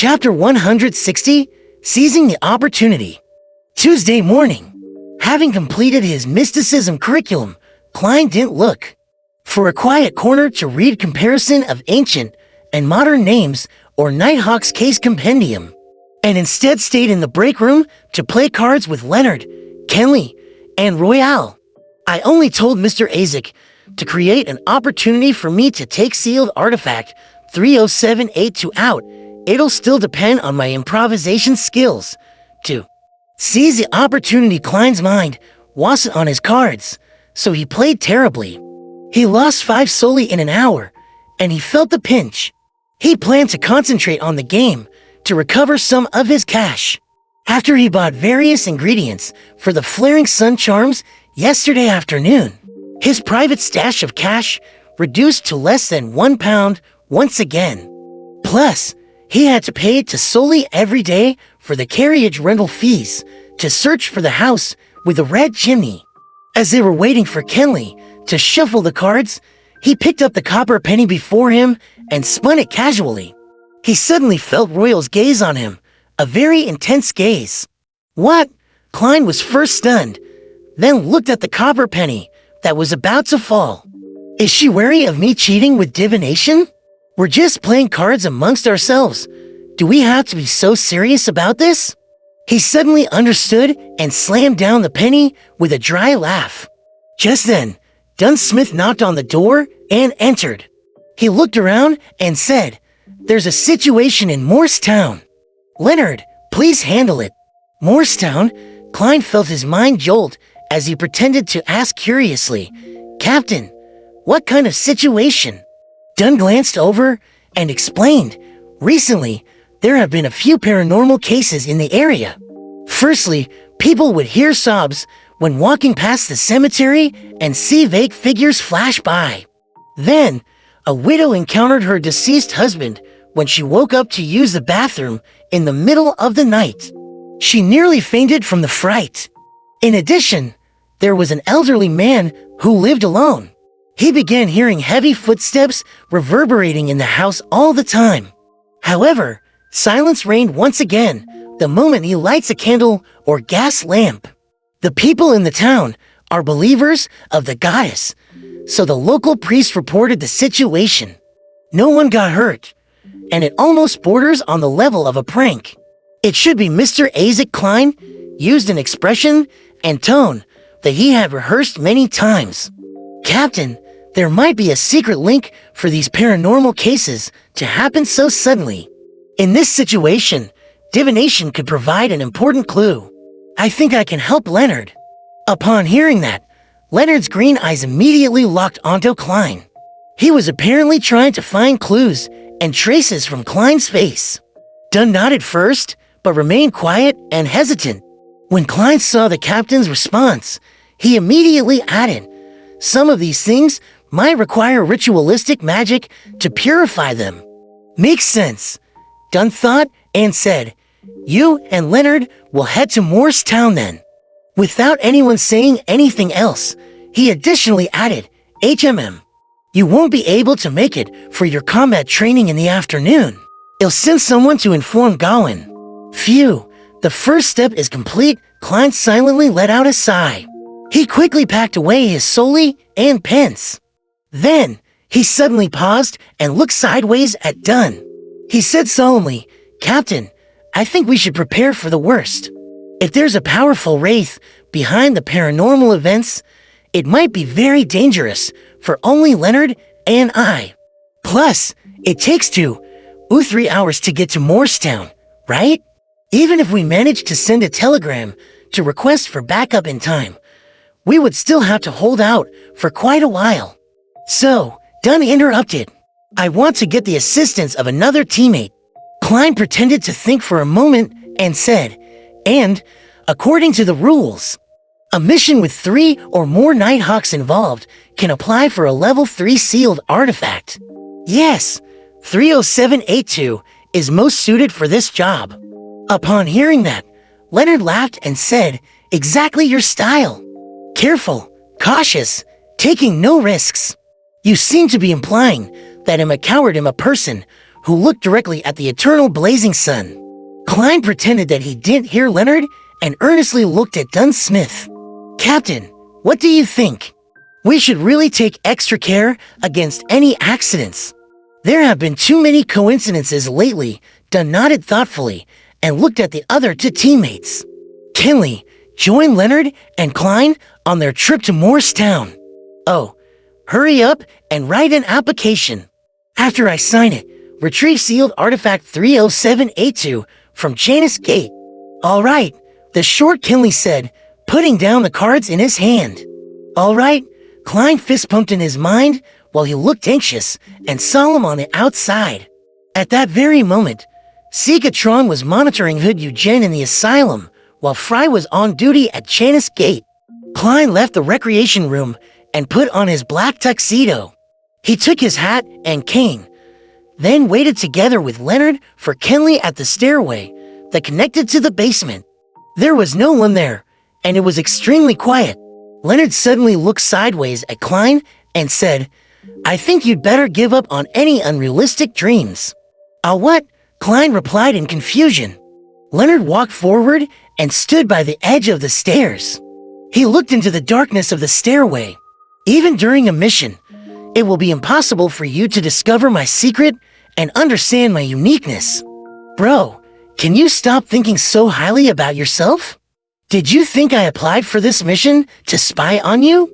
Chapter 160, Seizing the Opportunity. Tuesday morning. Having completed his mysticism curriculum, Klein didn't look for a quiet corner to read comparison of ancient and modern names or Nighthawk's case compendium, and instead stayed in the break room to play cards with Leonard, Kenley, and Royale. I only told Mr. Azek to create an opportunity for me to take sealed artifact 3078 out. It'll still depend on my improvisation skills. To seize the opportunity, Klein's mind wasn't on his cards, so he played terribly. He lost 5 solely in an hour, and he felt the pinch. He planned to concentrate on the game to recover some of his cash. After he bought various ingredients for the flaring sun charms yesterday afternoon, his private stash of cash reduced to less than £1 once again. Plus, he had to pay to Solly every day for the carriage rental fees to search for the house with the red chimney. As they were waiting for Kenley to shuffle the cards, he picked up the copper penny before him and spun it casually. He suddenly felt Royal's gaze on him, a very intense gaze. What? Klein was first stunned, then looked at the copper penny that was about to fall. Is she wary of me cheating with divination? We're just playing cards amongst ourselves. Do we have to be so serious about this? He suddenly understood and slammed down the penny with a dry laugh. Just then, Dunsmith knocked on the door and entered. He looked around and said, "There's a situation in Morristown. Leonard, please handle it." Morristown? Klein felt his mind jolt as he pretended to ask curiously, "Captain, what kind of situation?" Dunn glanced over and explained, "Recently, there have been a few paranormal cases in the area. Firstly, people would hear sobs when walking past the cemetery and see vague figures flash by. Then, a widow encountered her deceased husband when she woke up to use the bathroom in the middle of the night. She nearly fainted from the fright. In addition, there was an elderly man who lived alone. He began hearing heavy footsteps reverberating in the house all the time. However, silence reigned once again the moment he lights a candle or gas lamp. The people in the town are believers of the goddess, so the local priest reported the situation. No one got hurt, and it almost borders on the level of a prank. It should be Mr. Azek Klein used an expression and tone that he had rehearsed many times. Captain, there might be a secret link for these paranormal cases to happen so suddenly. In this situation, divination could provide an important clue. I think I can help Leonard." Upon hearing that, Leonard's green eyes immediately locked onto Klein. He was apparently trying to find clues and traces from Klein's face. Dunn nodded first, but remained quiet and hesitant. When Klein saw the captain's response, he immediately added, "Some of these things might require ritualistic magic to purify them." "Makes sense," Dunn thought and said, "You and Leonard will head to Morristown then." Without anyone saying anything else, he additionally added, "HMM, you won't be able to make it for your combat training in the afternoon. I'll send someone to inform Gawain." Phew, the first step is complete. Klein silently let out a sigh. He quickly packed away his solely and pence. Then, he suddenly paused and looked sideways at Dunn. He said solemnly, "Captain, I think we should prepare for the worst. If there's a powerful wraith behind the paranormal events, it might be very dangerous for only Leonard and I. Plus, it takes 2 or 3 hours to get to Morristown, right? Even if we managed to send a telegram to request for backup in time, we would still have to hold out for quite a while." So, Dunn interrupted, "I want to get the assistance of another teammate." Klein pretended to think for a moment and said, "And, according to the rules, a mission with 3 or more Nighthawks involved can apply for a level 3 sealed artifact. Yes, 30782 is most suited for this job." Upon hearing that, Leonard laughed and said, "Exactly your style. Careful, cautious, taking no risks. You seem to be implying that I'm a coward. I'm a person who looked directly at the eternal blazing sun. Klein pretended that he didn't hear Leonard and earnestly looked at Dunsmith. "Captain, what do you think? We should really take extra care against any accidents. There have been too many coincidences lately." Dunn nodded thoughtfully and looked at the other two teammates. Kenley joined Leonard and Klein on their trip to Morristown. "Oh, hurry up and write an application. After I sign it, retrieve sealed artifact 30782 from Janus Gate." "All right," the short Kenley said, putting down the cards in his hand. "All right," Klein fist-pumped in his mind while he looked anxious and solemn on the outside. At that very moment, Segatron was monitoring Hood Eugen in the asylum while Fry was on duty at Janus Gate. Klein left the recreation room and put on his black tuxedo. He took his hat and cane, then waited together with Leonard for Kenley at the stairway that connected to the basement. There was no one there, and it was extremely quiet. Leonard suddenly looked sideways at Klein and said, "I think you'd better give up on any unrealistic dreams." "What?" Klein replied in confusion. Leonard walked forward and stood by the edge of the stairs. He looked into the darkness of the stairway. "Even during a mission, it will be impossible for you to discover my secret and understand my uniqueness. Bro, can you stop thinking so highly about yourself? Did you think I applied for this mission to spy on you?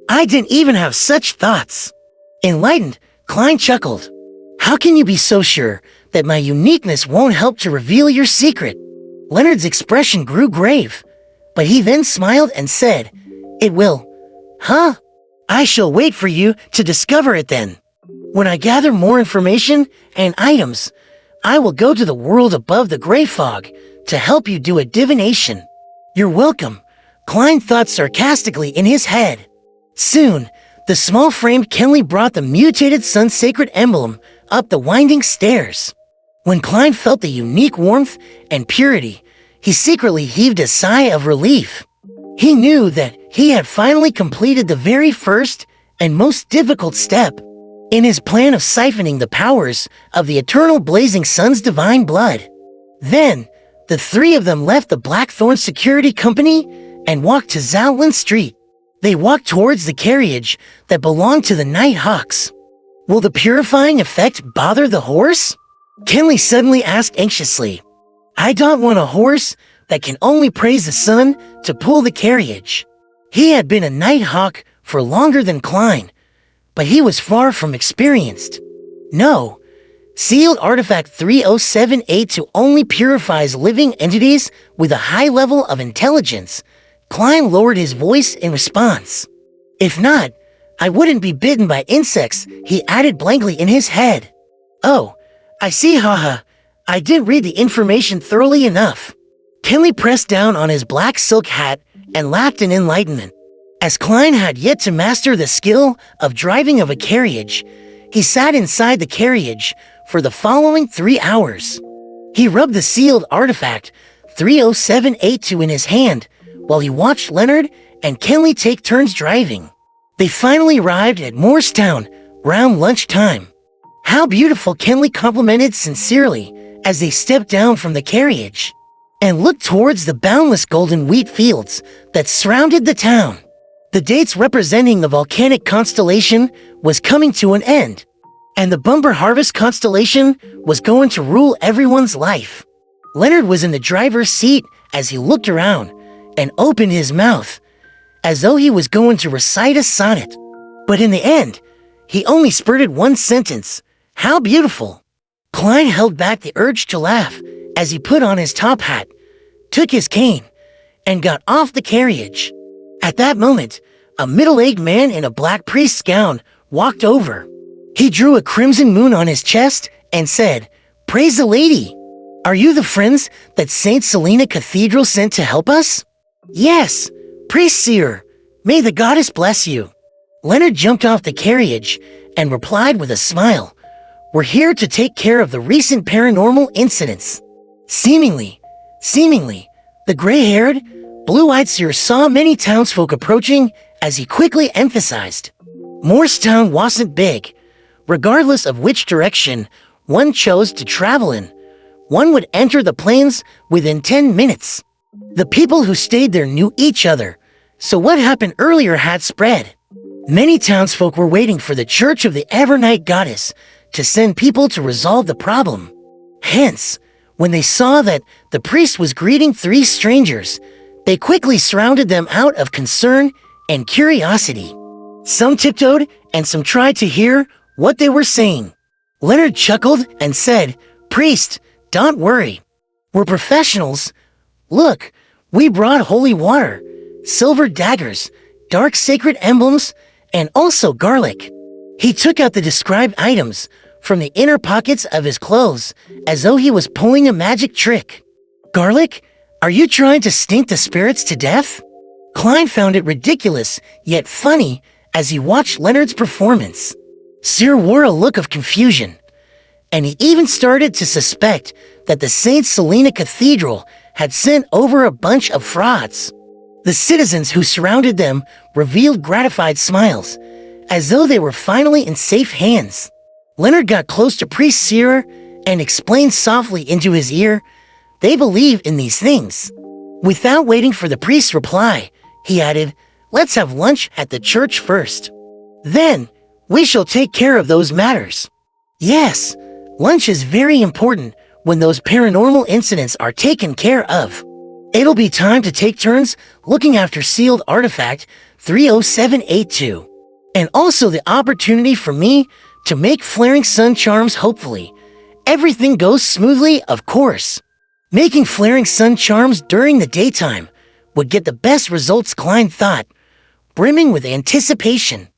I didn't even have such thoughts." Enlightened, Klein chuckled. "How can you be so sure that my uniqueness won't help to reveal your secret?" Leonard's expression grew grave, but he then smiled and said, "It will." "Huh? I shall wait for you to discover it then. When I gather more information and items, I will go to the world above the gray fog to help you do a divination." "You're welcome," Klein thought sarcastically in his head. Soon, the small-framed Kenley brought the mutated sun sacred emblem up the winding stairs. When Klein felt the unique warmth and purity, he secretly heaved a sigh of relief. He knew that he had finally completed the very first and most difficult step in his plan of siphoning the powers of the eternal blazing sun's divine blood. Then, the three of them left the Blackthorn Security Company and walked to Zalwyn Street. They walked towards the carriage that belonged to the Night Hawks. "Will the purifying effect bother the horse?" Kenley suddenly asked anxiously. "I don't want a horse that can only praise the sun to pull the carriage." He had been a Night Hawk for longer than Klein, but he was far from experienced. "No, sealed artifact 30782 only purifies living entities with a high level of intelligence." Klein lowered his voice in response. "If not, I wouldn't be bitten by insects," he added blankly in his head. "Oh, I see, haha. I didn't read the information thoroughly enough." Kenley pressed down on his black silk hat and laughed in enlightenment. As Klein had yet to master the skill of driving of a carriage, he sat inside the carriage for the following 3 hours. He rubbed the sealed artifact 30782 in his hand while he watched Leonard and Kenley take turns driving. They finally arrived at Morristown round lunchtime. "How beautiful," Kenley complimented sincerely as they stepped down from the carriage and looked towards the boundless golden wheat fields that surrounded the town. The dates representing the volcanic constellation was coming to an end, and the bumper harvest constellation was going to rule everyone's life. Leonard was in the driver's seat as he looked around and opened his mouth, as though he was going to recite a sonnet. But in the end, he only spurted one sentence: "How beautiful." Klein held back the urge to laugh as he put on his top hat, took his cane, and got off the carriage. At that moment, a middle-aged man in a black priest's gown walked over. He drew a crimson moon on his chest and said, "Praise the lady. Are you the friends that St. Selena Cathedral sent to help us?" "Yes, priest seer. May the goddess bless you." Leonard jumped off the carriage and replied with a smile, "We're here to take care of the recent paranormal incidents." Seemingly, the gray-haired, blue-eyed seer saw many townsfolk approaching as he quickly emphasized, Morristown wasn't big. Regardless of which direction one chose to travel in. One would enter the plains within 10 minutes. The people who stayed there knew each other, so what happened earlier had spread. Many townsfolk were waiting for the Church of the Evernight Goddess to send people to resolve the problem. Hence, when they saw that the priest was greeting 3 strangers, they quickly surrounded them out of concern and curiosity. Some tiptoed and some tried to hear what they were saying. Leonard chuckled and said, "Priest, don't worry. We're professionals. Look, we brought holy water, silver daggers, dark sacred emblems, and also garlic." He took out the described items from the inner pockets of his clothes as though he was pulling a magic trick. "Garlic? Are you trying to stink the spirits to death?" Klein found it ridiculous yet funny as he watched Leonard's performance. Cyr wore a look of confusion, and he even started to suspect that the St. Selena Cathedral had sent over a bunch of frauds. The citizens who surrounded them revealed gratified smiles, as though they were finally in safe hands. Leonard got close to Priest Cyr and explained softly into his ear, "They believe in these things." Without waiting for the priest's reply, he added, "Let's have lunch at the church first. Then, we shall take care of those matters." Yes, lunch is very important when those paranormal incidents are taken care of. It'll be time to take turns looking after sealed artifact 30782. And also the opportunity for me to make flaring sun charms, hopefully. Everything goes smoothly, of course. Making flaring sun charms during the daytime would get the best results, Klein thought, brimming with anticipation.